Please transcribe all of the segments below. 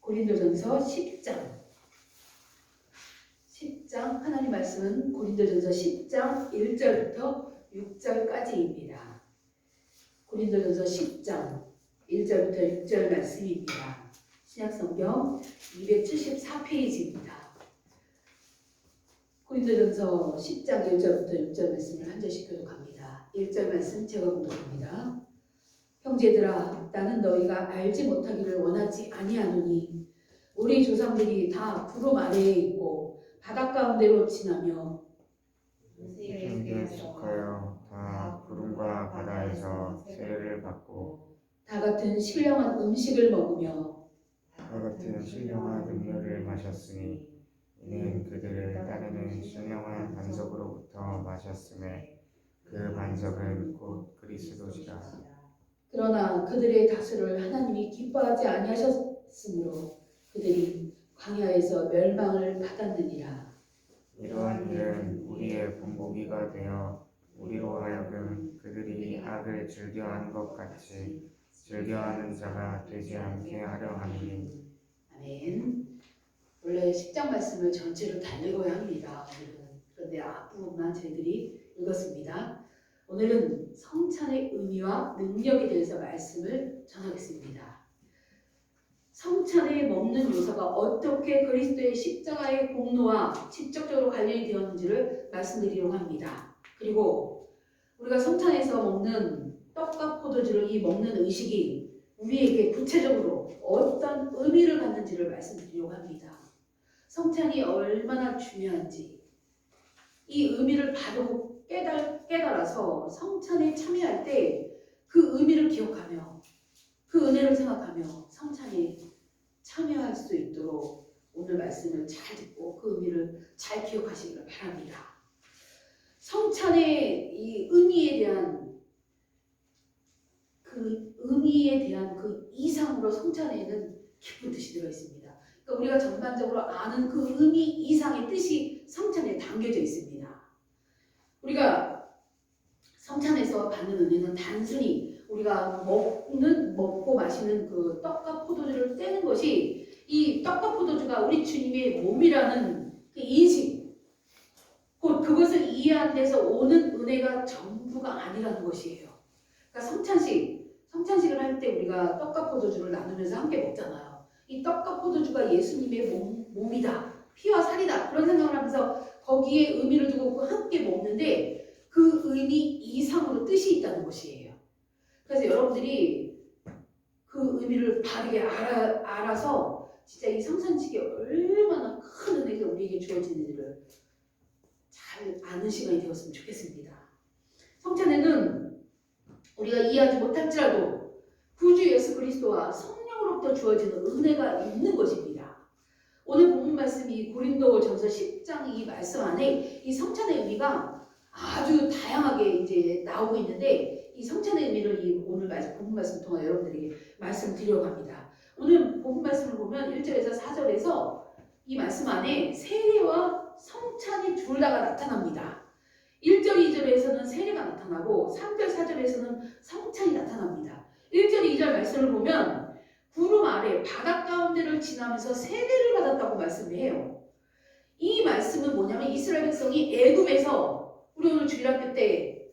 고린도전서 10장 하나님 말씀은 고린도전서 10장 1절부터 6절까지입니다. 고린도전서 10장 1절부터 6절 말씀입니다. 신약성경 274페이지입니다. 고린도전서 10장 1절부터 6절 말씀을 한 절씩 교독합니다. 1절 말씀 제가 공독합니다. 형제들아, 나는 너희가 알지 못하기를 원하지 아니하노니 우리 조상들이 다 구름 아래에 있고 바닷 가운데로 지나며 세계에 속하여 다 구름과 바다에서 세례를 받고 다 같은 신령한 음식을 먹으며 다 같은 신령한 음료를 마셨으니 이는 그들을 따르는 신령한 반석으로부터 마셨음에 그 반석은 곧 그리스도시라. 그러나 그들의 다수를 하나님이 기뻐하지 아니하셨으므로 그들이 광야에서 멸망을 받았느니라. 이러한 일은 우리의 본보기가 되어 우리로 하여금 그들이 악을 즐겨하는 것 같이 즐겨하는 자가 되지 않게 하려 함이니. 아멘. 원래 10장 말씀을 전체로 다 읽어야 합니다. 오늘은. 그런데 앞부분만 저희들이 읽었습니다. 오늘은 성찬의 의미와 능력에 대해서 말씀을 전하겠습니다. 성찬에 먹는 요소가 어떻게 그리스도의 십자가의 공로와 직접적으로 관련이 되었는지를 말씀드리려고 합니다. 그리고 우리가 성찬에서 먹는 떡과 포도주를 이 먹는 의식이 우리에게 구체적으로 어떤 의미를 갖는지를 말씀드리려고 합니다. 성찬이 얼마나 중요한지 이 의미를 바로 깨달아서 성찬에 참여할 때 그 의미를 기억하며 그 은혜를 생각하며 성찬에 참여할 수 있도록 오늘 말씀을 잘 듣고 그 의미를 잘 기억하시기를 바랍니다. 성찬의 이 의미에 대한 그 이상으로 성찬에는 깊은 뜻이 들어 있습니다. 그러니까 우리가 전반적으로 아는 그 의미 이상의 뜻이 성찬에 담겨져 있습니다. 우리가 성찬에서 받는 은혜는 단순히 우리가 먹고 마시는 그 떡과 포도주를 떼는 것이 이 떡과 포도주가 우리 주님의 몸이라는 그 인식, 곧 그것을 이해한 데서 오는 은혜가 전부가 아니라는 것이에요. 그러니까 성찬식을 할 때 우리가 떡과 포도주를 나누면서 함께 먹잖아요. 이 떡과 포도주가 예수님의 몸이다, 피와 살이다 그런 생각을 하면서 거기에 의미를 두고 함께 먹는데 그 의미 이상으로 뜻이 있다는 것이에요. 그래서 여러분들이 그 의미를 바르게 알아서 진짜 이 성찬식이 얼마나 큰 은혜가 우리에게 주어지는지를 잘 아는 시간이 되었으면 좋겠습니다. 성찬에는 우리가 이해하지 못할지라도 구주 예수 그리스도와 성령으로부터 주어지는 은혜가 있는 것입니다. 오늘 본문 말씀이 고린도전서 10장 이 말씀 안에 이 성찬의 의미가 아주 다양하게 이제 나오고 있는데 이 성찬의 의미를 이 오늘 본문 말씀 통해 여러분들에게 말씀드려 갑니다. 오늘 본문 말씀을 보면 1절에서 4절에서 이 말씀 안에 세례와 성찬이 둘 다가 나타납니다. 1절, 2절에서는 세례가 나타나고 3절, 4절에서는 성찬이 나타납니다. 1절, 2절 말씀을 보면 구름 아래 바닷 가운데를 지나면서 세례를 받았다고 말씀을 해요. 이 말씀은 뭐냐면 이스라엘 백성이 애굽에서 우리 오늘 주일학교 때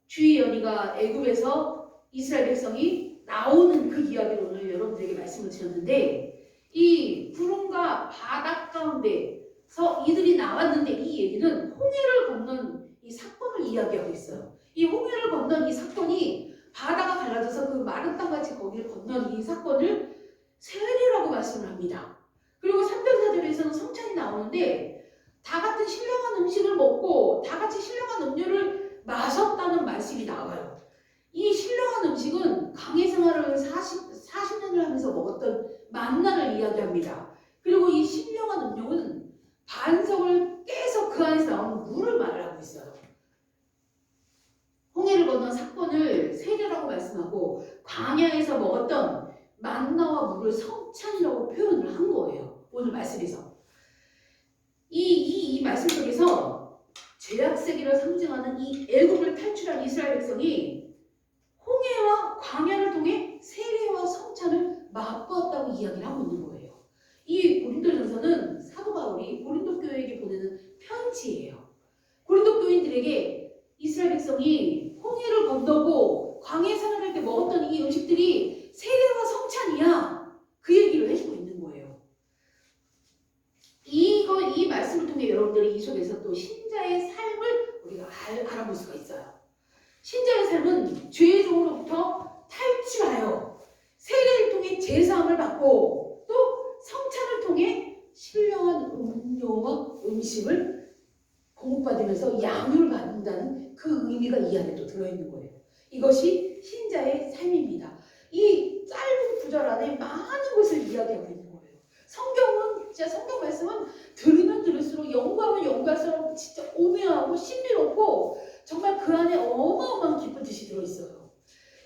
주의 연희가 애굽에서 이스라엘 백성이 나오는 그 이야기를 오늘 여러분들에게 말씀을 드렸는데 이 구름과 바닷 가운데서 이들이 나왔는데 이 얘기는 홍해를 건넌 이 사건을 이야기하고 있어요. 이 홍해를 건넌 이 사건이 바다가 갈라져서 그 마른 땅같이 거기를 건넌 이 사건을 세례라고 말씀을 합니다. 그리고 3절 4절에서는 성찬이 나오는데 다 같은 신령한 음식을 먹고 다 같이 신령한 음료를 마셨다는 말씀이 나와요. 이 신령한 음식은 강해 생활을 40년을 하면서 먹었던 만나를 이야기합니다. 그리고 이 신령한 음료는 반석을 깨서 그 안에서 나오는 물을 말하고 있어요. 홍해를 건넌 사건을 세례라고 말씀하고 광야에서 먹었던 만나와 물을 성찬이라고 표현을 한 거예요. 오늘 말씀에서. 이 말씀 속에서 죄악세계를 상징하는 이 애굽을 탈출한 이스라엘 백성이 홍해와 광야를 통해 세례와 성찬을 맛보았다고 이야기를 하고 있는 거예요. 고린도전서는 사도 바울이 고린도 교회에게 보내는 편지예요. 고린도 교인들에게 이스라엘 백성이 홍해를 건너고 광야에 살아갈 때 먹었던 이 음식들이 세례와 성찬이야. 그 얘기를 해주고 있는 거예요. 이 말씀을 통해 여러분들이 이 속에서 또 신자의 삶을 우리가 알아볼 수가 있어요. 신자의 삶은 죄의 종으로부터 탈출하여 세례를 통해 제사함을 받고 또 성찬을 통해 신령한 음료와 음식을 공급받으면서 양육을 받는다는 그 의미가 이 안에 또 들어있는 거예요. 이것이 신자의 삶입니다. 이 짧은 구절 안에 많은 것을 이야기하고 있는 거예요. 성경은 진짜 성경 말씀은 들으면 들을수록 연구하면 연구할수록 진짜 오묘하고 신비롭고 정말 그 안에 어마어마한 깊은 뜻이 들어있어요.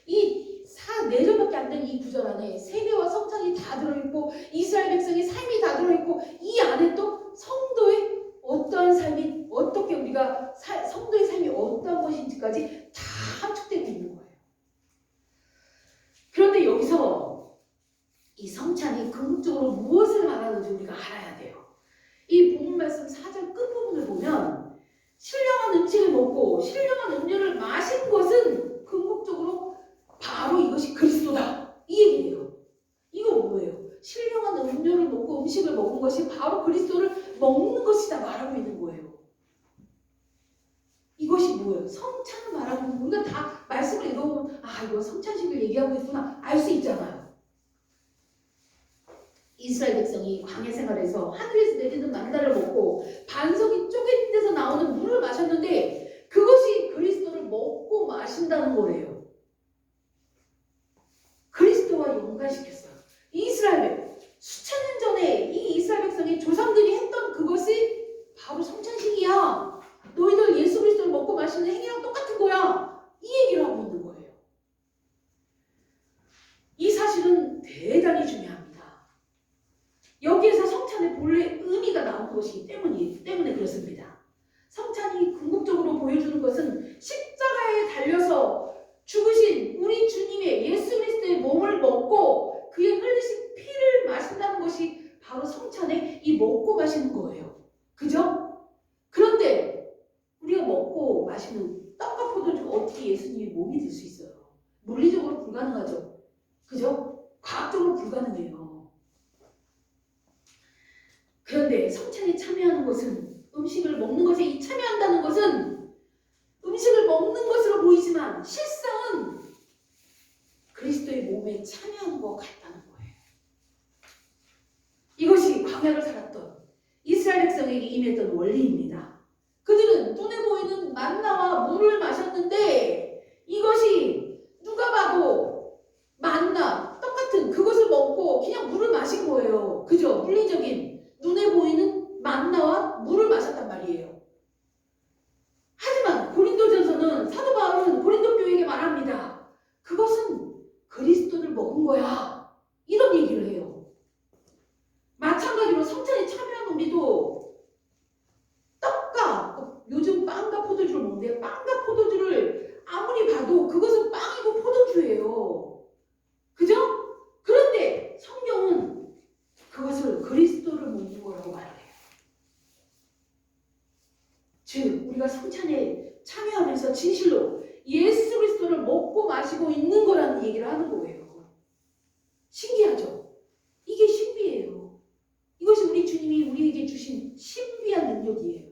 이 4절밖에 안 된 이 구절 안에 세례와 성찬이 다 들어있고 이스라엘 백성의 삶이 다 들어있고 이 안에 또 성도의 어떠한 삶이 어떻게 우리가 성도의 삶이 어떠한 것인지까지 다 함축되고 있는 거예요. 그런데 여기서 이 성찬이 궁극적으로 무엇을 말하는지 우리가 알아야 돼요. 이 본문 말씀 4절 끝부분을 보면 신령한 음식을 먹고 신령한 음료를 마신 것은 궁극적으로 바로 이것이 그리스도다. 이 얘기예요. 이거 뭐예요? 신령한 음료를 먹고 음식을 먹은 것이 바로 그리스도를 먹는 것이다 말하고 있는 거예요. 이것이 뭐예요? 성찬을 말하고 있는 거예요. 우리가 다 말씀을 읽어보면 이거 성찬식을 얘기하고 있구나 알 수 있잖아요. 이스라엘 백성이 광야 생활에서 하늘에서 내리는 만나를 먹고 반석이 쪼개진 데서 나오는 물을 마셨는데 그것이 그리스도를 먹고 마신다는 거래요. 그리스도와 연관시켰어요. 이스라엘 수천 년 전에 이 이스라엘 백성의 조상들이 했던 그것이 바로 성찬식이야. 너희들 예수 그리스도를 먹고 마시는 행위랑 똑같은 거야. 이 얘기를 하고 있는 거예요. 이 사실은 대단히 중요합니다. 여기에서 성찬의 본래 의미가 나온 것이기 때문에 그렇습니다. 성찬이 궁극적으로 보여주는 것은 십자가에 달려서 죽으신 우리 주님의 예수 그리스도의 몸을 먹고 그의 흘리신 피를 마신다는 것이 바로 성찬의 이 먹고 마시는 거예요. 그죠? 그런데 우리가 먹고 마시는 떡과 포도주가 어떻게 예수님의 몸이 될 수 있어요? 물리적으로 불가능하죠. 그죠? 과학적으로 불가능해요. 그런데 성찬에 참여하는 것은 음식을 먹는 것에 참여한다는 것은 음식을 먹는 것으로 보이지만 실상은 그리스도의 몸에 참여하는 것 같다는 거예요. 이것이 광야를 살았던 이스라엘 백성에게 임했던 원리입니다. 그들은 눈에 보이는 만나와 물을 마셨는데 이것이 누가 봐도 만나, 똑같은 그것을 먹고 그냥 물을 마신 거예요. 그죠? 물리적인 눈에 보이는 만나와 물을 마셨단 말이에요. 하지만 고린도전서는 사도 바울은 고린도 교회에게 말합니다. 그것은 그리스도를 먹은 거야. 이런 얘기를 해요. 마찬가지로 성찬에 참여한 우리도 떡과 요즘 빵과 포도주를 먹는데 빵과 포도주를 아무리 봐도 그것은 빵이고 포도주예요. 그죠? 그런데 성경은 그것을 그리스도를 먹는 거라고 말해요. 즉 우리가 성찬에 참여하면서 진실로 예수 그리스도를 먹고 마시고 있는 거라는 얘기를 하는 거예요. 신기하죠? 이게 신비예요. 이것이 우리 주님이 우리에게 주신 신비한 능력이에요.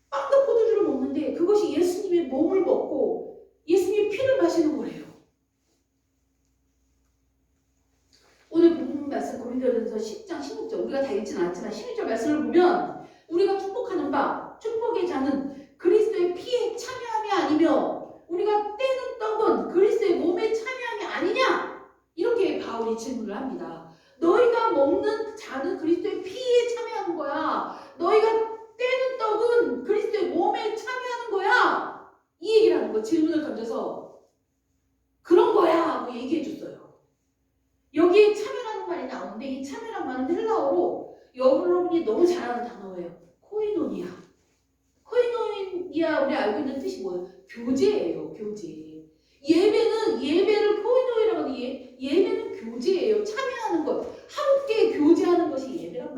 빵과 포도주를 먹는데 그것이 예수님의 몸을 먹고 예수님의 피를 마시는 거래요. 오늘 본문 말씀 고린도전서 10장 16절 우리가 다 읽지는 않았지만 16절 말씀을 보면 우리가 축복하는 바 축복의 잔은 그리스도의 피에 참여함이 아니며 우리가 떼는 떡은 그리스도의 몸에 참여함이 아니냐? 이렇게 바울이 질문을 합니다. 너희가 먹는 잔은 그리스도의 피에 참여하는 거야. 너희가 떼는 떡은 그리스도의 몸에 참여하는 거야. 이 얘기를 하는 거. 질문을 던져서 그런 거야 하고 얘기해 줬어요. 여기에 참여라는 말이 나오는데 이 참여란 말은 헬라어로 여러분이 너무 잘 아는 단어예요. 코이노니아. 코이노니아 우리 알고 있는 뜻이 뭐예요? 교제예요. 교제. 예배를 코이노니아라고 하는 예배는 교제예요. 참여하는 것. 함께 교제하는 것이 예배라고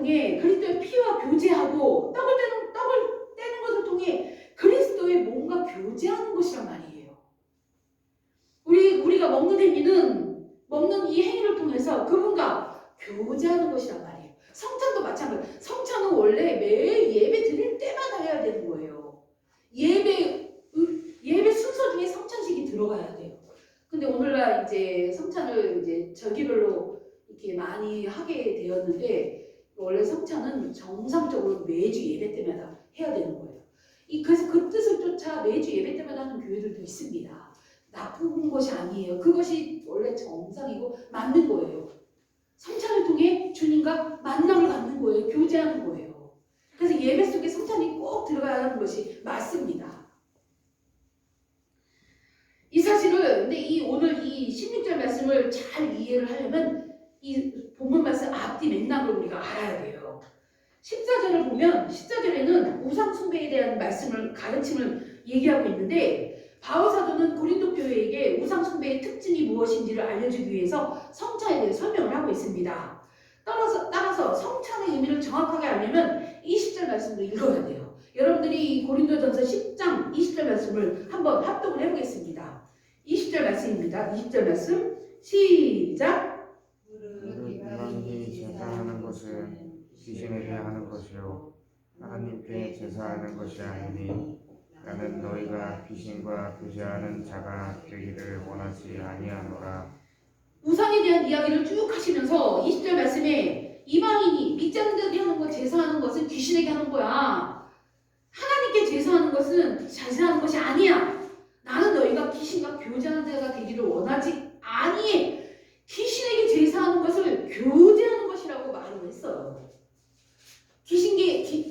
통해 그리스도의 피와 교제하고 떡을 떼는 것을 통해 그리스도의 몸과 교제하는 것이란 말이에요. 우리가 먹는 행위는 먹는 이 행위를 통해서 그분과 교제하는 것이란 말이에요. 성찬도 마찬가지. 성찬은 원래 매일 예배 드릴 때마다 해야 되는 거예요. 예배 순서 중에 성찬식이 들어가야 돼요. 근데 오늘날 이제 성찬을 이제 절기별로 이렇게 많이 하게 되었는데 원래 성찬은 정상적으로 매주 예배 때마다 해야 되는 거예요. 그래서 그 뜻을 쫓아 매주 예배 때마다 하는 교회들도 있습니다. 나쁜 것이 아니에요. 그것이 원래 정상이고 맞는 거예요. 성찬을 통해 주님과 만남을 갖는 거예요. 교제하는 거예요. 그래서 예배 속에 성찬이 꼭 들어가야 하는 것이 맞습니다. 이 사실을 근데 오늘 이 16절 말씀을 잘 이해를 하려면 이 본문 말씀 앞뒤 맥락을 우리가 알아야 돼요. 14절을 보면 14절에는 우상 숭배에 대한 가르침을 얘기하고 있는데 바울 사도는 고린도 교회에게 우상 숭배의 특징이 무엇인지를 알려주기 위해서 성찬에 대해 설명을 하고 있습니다. 따라서 성찬의 의미를 정확하게 알려면 20절 말씀도 읽어야 돼요. 여러분들이 이 고린도전서 10장 20절 말씀을 한번 합독을 해보겠습니다. 20절 말씀입니다. 20절 말씀 시작. 이방인이 제사하는 것은 귀신에게 하는 것이요 하나님께 제사하는 것이 아니니 나는 너희가 귀신과 교제하는 자가 되기를 원하지 아니하노라. 우상에 대한 이야기를 쭉 하시면서 20절 말씀에 이방인이 믿지 않는 자들이 하는 것 제사하는 것은 귀신에게 하는 거야. 하나님께 제사하는 것은 제사하는 것이 아니야. 나는 너희가 귀신과 교제하는 자가 되기를 원하지 아니해. 귀신에게 제사하는 것을 교제하는 것이라고 말을 했어요.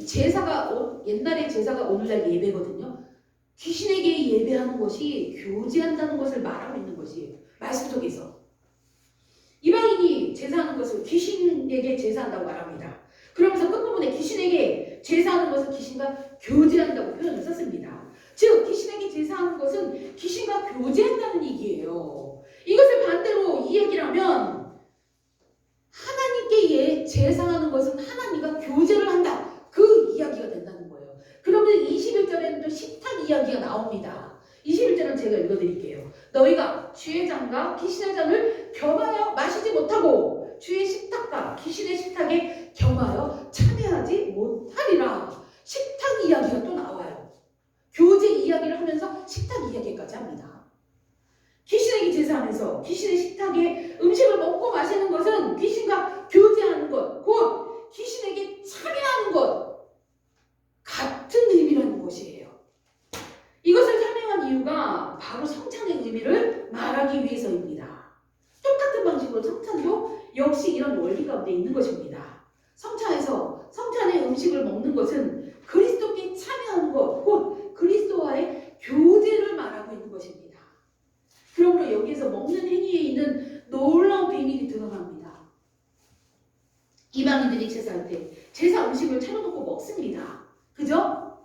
제사가 옛날에 제사가 오늘날 예배거든요. 귀신에게 예배하는 것이 교제한다는 것을 말하고 있는 것이에요. 말씀 속에서. 이방인이 제사하는 것을 귀신에게 제사한다고 말합니다. 그러면서 끝부분에 귀신에게 제사하는 것은 귀신과 교제한다고 표현을 썼습니다. 즉 귀신에게 제사하는 것은 귀신과 교제한다는 얘기예요. 이것을 반대로 이야기를 하면 하나님께 제사하는 것은 하나님과 교제를 한다. 그 이야기가 된다는 거예요. 그러면 21절에는 또 식탁 이야기가 나옵니다. 21절은 제가 읽어드릴게요. 너희가 주의 잔과 귀신의 잔을 겸하여 마시지 못하고 주의 식탁과 귀신의 식탁에 겸하여 참여하지 못하리라. 식탁 이야기가 또 나와요. 교제 이야기를 하면서 식탁 이야기까지 합니다. 귀신에게 제사하면서 귀신의 식탁에 음식을 먹고 마시는 것은 귀신과 교제하는 것, 곧 귀신에게 참여하는 것, 같은 의미라는 것이에요. 이것을 설명한 이유가 바로 성찬의 의미를 말하기 위해서입니다. 똑같은 방식으로 성찬도 역시 이런 원리 가운데 있는 것입니다. 성찬의 음식을 먹는 것은 그리스도께 참여하는 것, 곧 그리스도와의 교제를 말하고 있는 것입니다. 그러므로 여기에서 먹는 행위에 있는 놀라운 비밀이 드러납니다. 이방인들이 제사할 때 제사 음식을 차려놓고 먹습니다. 그죠?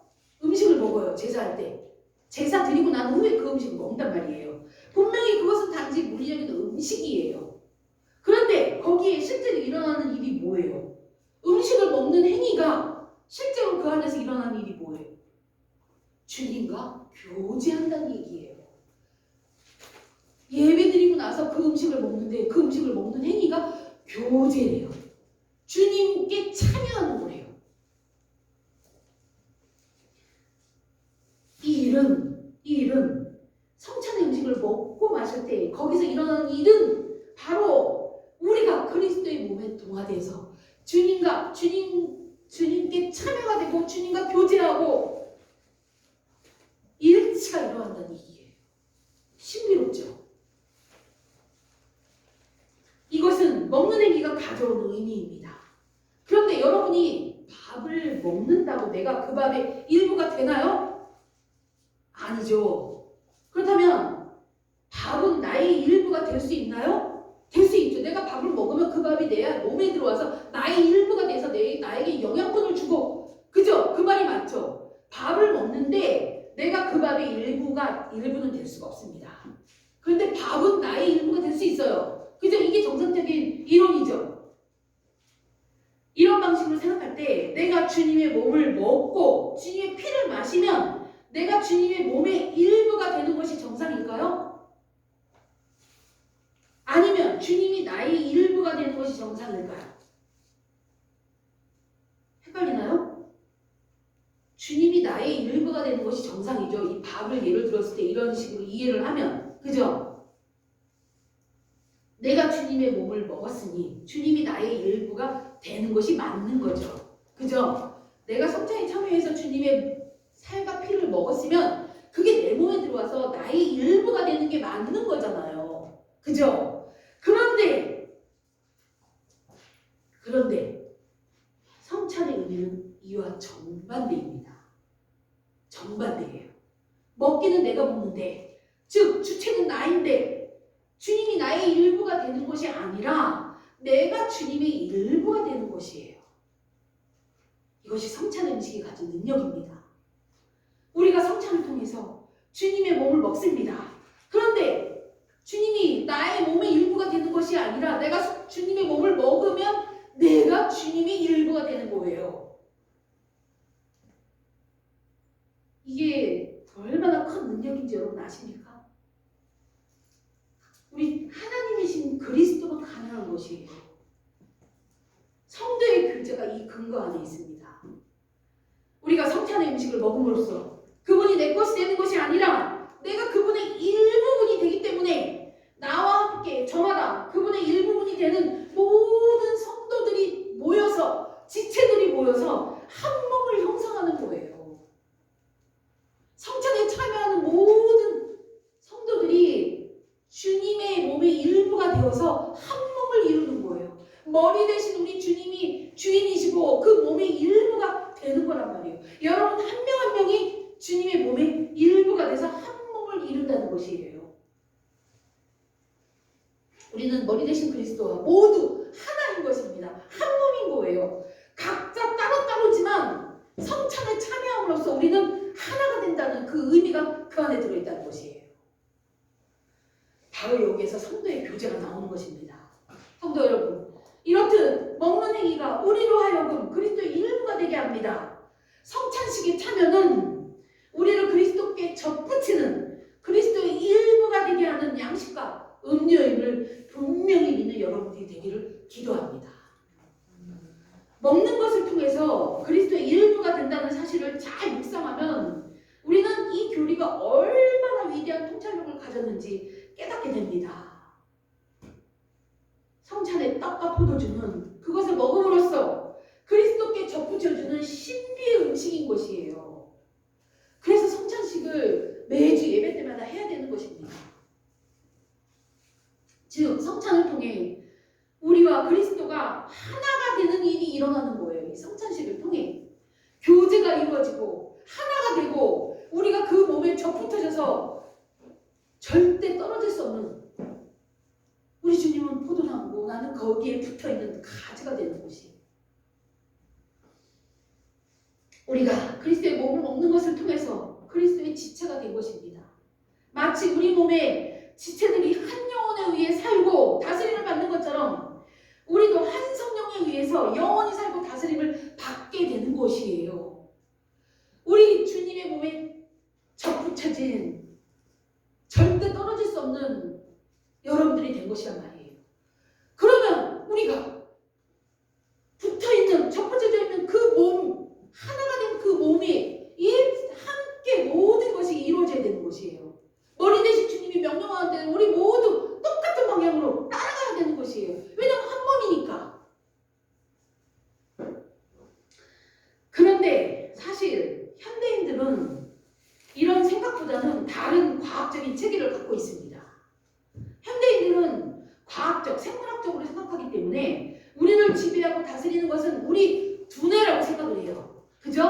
음식을 먹어요. 제사할 때. 제사 드리고 난 후에 그 음식을 먹는단 말이에요. 분명히 그것은 단지 물리적인 음식이에요. 그런데 거기에 실제로 일어나는 일이 뭐예요? 음식을 먹는 행위가 실제로 그 안에서 일어나는 일이 뭐예요? 주님과 교제한다는 얘기예요. 예배 드리고 나서 그 음식을 먹는데 그 음식을 먹는 행위가 교제래요. 주님께 참여하는 거래요. 이 일은 성찬의 음식을 먹고 마실 때 거기서 일어나는 일은 바로 우리가 그리스도의 몸에 동화돼서 주님께 참여가 되고 주님과 교제하고 일치가 일어난다는 얘기예요. 신비롭죠? 이것은 먹는 행위가 가져오는 의미입니다. 그런데 여러분이 밥을 먹는다고 내가 그 밥의 일부가 되나요? 아니죠. 그렇다면 밥은 나의 일부가 될 수 있나요? 될 수 있죠. 내가 밥을 먹으면 그 밥이 내 몸에 들어와서 나의 일부가 돼서 나에게 영양분을 주고, 그죠? 그 말이 맞죠? 밥을 먹는데 내가 그 밥의 일부는 될 수가 없습니다. 그런데 밥은 나의 일부가 될 수 있어요. 그죠? 이게 정상적인 이론이죠. 이런 방식으로 주님의 몸을 먹고 주님의 피를 마시면 내가 주님의 몸의 일부가 되는 것이 정상일까요? 아니면 주님이 나의 일부가 되는 것이 정상일까요? 헷갈리나요? 주님이 나의 일부가 되는 것이 정상이죠. 이 밥을 예를 들었을 때 이런 식으로 이해를 하면, 그죠? 내가 주님의 몸을 먹었으니 주님이 나의 일부가 되는 것이 맞는 거죠. 그죠? 내가 성찬에 참여해서 주님의 살과 피를 먹었으면 그게 내 몸에 들어와서 나의 일부가 되는 게 맞는 거잖아요. 그죠? 그런데 성찬의 의미는 이와 정반대입니다. 정반대예요. 먹기는 내가 먹는데, 즉 주체는 나인데 주님이 나의 일부가 되는 것이 아니라 내가 주님의 일부가 되는 것이에요. 이것이 성찬 음식이 가진 능력입니다. 우리가 성찬을 통해서 주님의 몸을 먹습니다. 그런데 주님이 나의 몸의 일부가 되는 것이 아니라 내가 주님의 몸을 먹으면 내가 주님의 일부가 되는 거예요. 이게 얼마나 큰 능력인지 여러분 아십니까? 우리 하나님이신 그리스도가 가능한 것이에요. 성도의 교제가 이 근거 안에 있습니다. 우리가 성찬의 음식을 먹음으로써 그분이 내 것이 되는 것이 아니라 내가 그분의 일부분이 되기 때문에 나와 함께 저마다 그분의 일부분이 되는 모든 성도들이 모여서, 지체들이 모여서 한 몸을 형성하는 거예요. 성찬에 참여하는 모든 성도들이 주님의 몸의 일부가 되어서 한 몸을 이루는 거예요. 머리 대신 우리 주님이 주인이시고 그 몸의 일부가 되는 거란 말이에요. 여러분 한 명 한 명이 주님의 몸의 일부가 돼서 한 몸을 이룬다는 것이에요. 우리는 머리 대신 그리스도와 모두 하나인 것입니다. 한 몸인 거예요. 각자 따로따로지만 성찬에 참여함으로써 우리는 하나가 된다는 그 의미가 그 안에 들어있다는 것이에요. 바로 여기에서 성도의 교제가 나오는 것입니다. 성도 여러분, 이렇듯 먹는 행위가 우리로 하여금 그리스도의 일부가 되게 합니다. 성찬식의 참여는 우리를 그리스도께 접붙이는 그리스도의 일부가 되게 하는 양식과 음료임을 분명히 믿는 여러분들이 되기를 기도합니다. 먹는 것을 통해서 그리스도의 일부가 된다는 사실을 잘 묵상하면 우리는 이 교리가 얼마나 위대한 통찰력을 가졌는지 깨닫게 됩니다. 성찬의 떡과 포도주는 그것을 먹음으로써 그리스도께 접붙여주는 신비의 음식인 것이에요. 그래서 성찬식을 매주 예배 때마다 해야 되는 것입니다. 즉 성찬을 통해 우리와 그리스도가 하나가 되는 일이 일어나는 거예요. 이 성찬식을 통해 교제가 이루어지고 하나가 되고 우리가 그 몸에 접붙어져서 절대 떨어질 수 없는, 우리 주님은 포도나무고 나는 거기에 붙어있는 가지가 되는 것이에요. 우리가 그리스도의 몸을 먹는 것을 통해서 그리스도의 지체가 된 것입니다. 마치 우리 몸에 지체들이 한 영혼에 의해 살고 다스림을 받는 것처럼 우리도 한 성령에 의해서 영원히 살고 다스림을 받게 되는 것이에요. 우리 주님의 몸에 접붙여진 절대 떨어질 수 없는 여러분들이 된 것이란 말이에요. 그러면 우리가 붙어있는, 접붙여져 있는 그 몸, 하나가 된 그 몸이 함께 모든 것이 이루어져야 되는 것이에요. 머리 대신 주님이 명령하는 데는 우리 모두 똑같은 방향으로 따라가야 되는 것이에요. 왜냐하면 한 몸이니까. 그런데 사실 현대인들은 이런 생각보다는 다른 과학적인 체계를 갖고 있습니다. 현대인들은 과학적, 생물학적으로 생각하기 때문에 우리를 지배하고 다스리는 것은 우리 두뇌라고 생각을 해요. 그죠?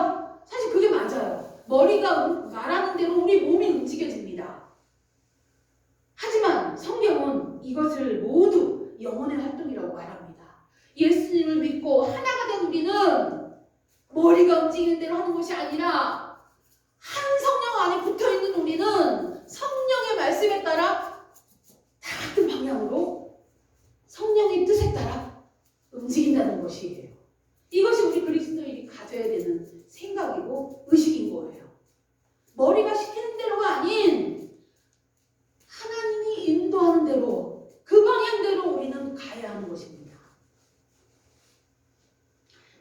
사실 그게 맞아요. 머리가 말하는 대로 우리 몸이 움직여집니다. 하지만 성경은 이것을 모두 영혼의 활동이라고 말합니다. 예수님을 믿고 하나가 된 우리는 머리가 움직이는 대로 하는 것이 아니라 한 성령 안에 붙어있는 우리는 성령의 말씀에 따라 같은 방향으로 성령의 뜻에 따라 움직인다는 것이에요. 이것이 우리 그리스도인이 가져야 되는 머리가 시키는 대로가 아닌 하나님이 인도하는 대로 그 방향대로 우리는 가야 하는 것입니다.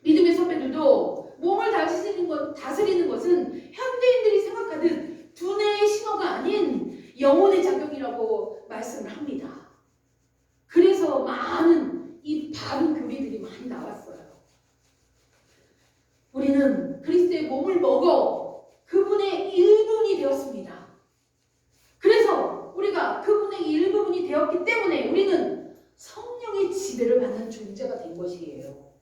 믿음의 선배들도 몸을 다스리는 것은 현대인들이 생각하듯 두뇌의 신호가 아닌 영혼의 작용이라고 말씀을 합니다. 그래서 많은 이 바른 교리들이 많이 나왔어요. 우리는 그리스도의 몸을 먹어 그분의 일부분이 되었습니다. 그래서 우리가 그분의 일부분이 되었기 때문에 우리는 성령의 지배를 받는 존재가 된 것이에요.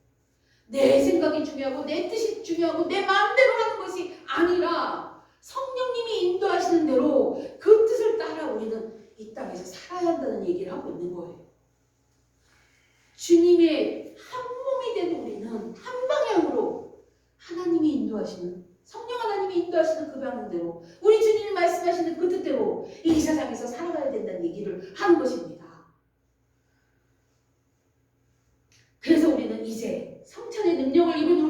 내 생각이 중요하고 내 뜻이 중요하고 내 마음대로 하는 것이 아니라 성령님이 인도하시는 대로 그 뜻을 따라 우리는 이 땅에서 살아야 한다는 얘기를 하고 있는 거예요. 주님의 한 몸이 된 우리는 한 방향으로 하나님이 인도하시는, 성령 하나님이 인도하시는 그 방향대로, 우리 주님이 말씀하시는 그 뜻대로 이 세상에서 살아가야 된다는 얘기를 하는 것입니다. 그래서 우리는 이제 성찬의 능력을 입은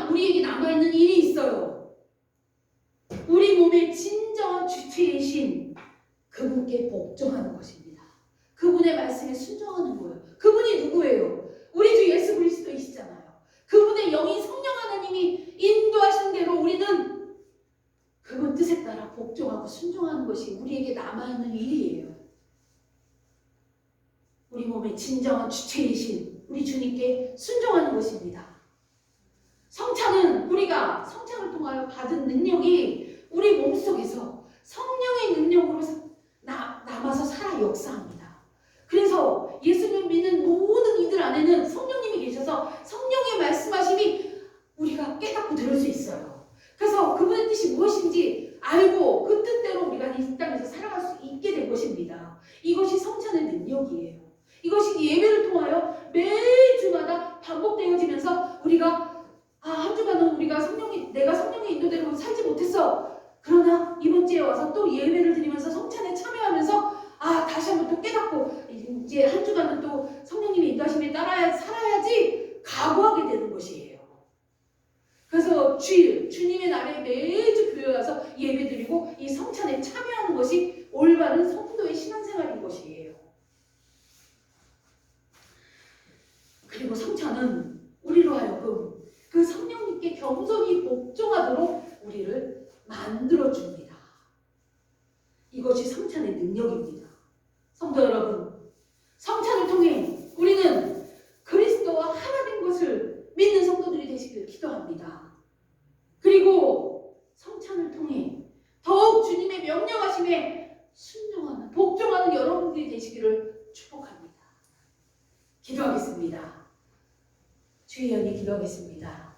우리에게 남아있는 일이 있어요. 우리 몸의 진정한 주체이신 그분께 복종하는 것입니다. 그분의 말씀에 순종하는 거예요. 그분이 누구예요? 우리 주 예수 그리스도이시잖아요. 그분의 영인 성령 하나님이 인도하신 대로 우리는 그분 뜻에 따라 복종하고 순종하는 것이 우리에게 남아있는 일이에요. 우리 몸의 진정한 주체이신 우리 주님께 순종하는 것입니다. 성찬은 우리가 성찬을 통하여 받은 능력이 우리 몸속에서 성령의 능력으로 남아서 살아 역사합니다. 그래서 예수님을 믿는 모든 이들 안에는 성령님이 계셔서 성령의 말씀하심이 우리가 깨닫고 들을 수 있어요. 그래서 그분의 뜻이 무엇인지 알고 그 뜻대로 우리가 이 땅에서 살아갈 수 있게 된 것입니다. 이것이 성찬의 능력이에요. 이것이 예배를 통하여 매주마다 반복되어지면서 우리가 한 주간은 내가 성령의 인도대로 살지 못했어. 그러나 이번 주에 와서 또 예배를 드리면서 성찬에 참여하면서 다시 한번 또 깨닫고 이제 한 주간은 또 성령님의 인도하심에 따라 살아야지 각오하게 되는 것이에요. 그래서 주님의 날에 매주 교회 와서 예배 드리고 이 성찬에 참여하는 것이 올바른 성도의 신앙생활인 것이에요. 그리고 성찬은 우리로 하여금 그 성령님께 겸손히 복종하도록 우리를 만들어줍니다. 이것이 성찬의 능력입니다. 성도 여러분, 성찬을 통해 우리는 그리스도와 하나 된 것을 믿는 성도들이 되시길 기도합니다. 그리고 성찬을 통해 더욱 주님의 명령하심에 순종하는, 복종하는 여러분들이 되시기를 축복합니다. 기도하겠습니다. 주의 연이 기도하겠습니다.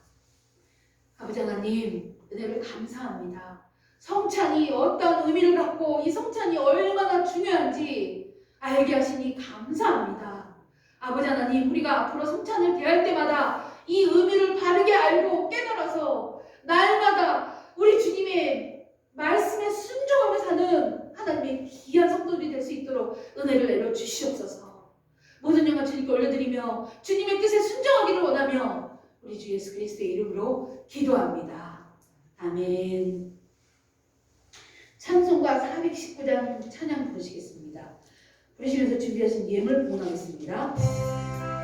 아버지 하나님, 은혜를 감사합니다. 성찬이 어떤 의미를 갖고 이 성찬이 얼마나 중요한지 알게 하시니 감사합니다. 아버지 하나님, 우리가 앞으로 성찬을 대할 때마다 이 의미를 바르게 알고 깨달아서 날마다 우리 주님의 말씀에 순종하며 사는 하나님의 귀한 성도들이 될 수 있도록 은혜를 내려 주시옵소서. 모든 영광 주님께 올려드리며 주님의 뜻에 순종하기를 원하며 우리 주 예수 그리스도의 이름으로 기도합니다. 아멘. 찬송가 419장 찬양 부르시겠습니다. 부르시면서 준비하신 예물 봉헌하겠습니다.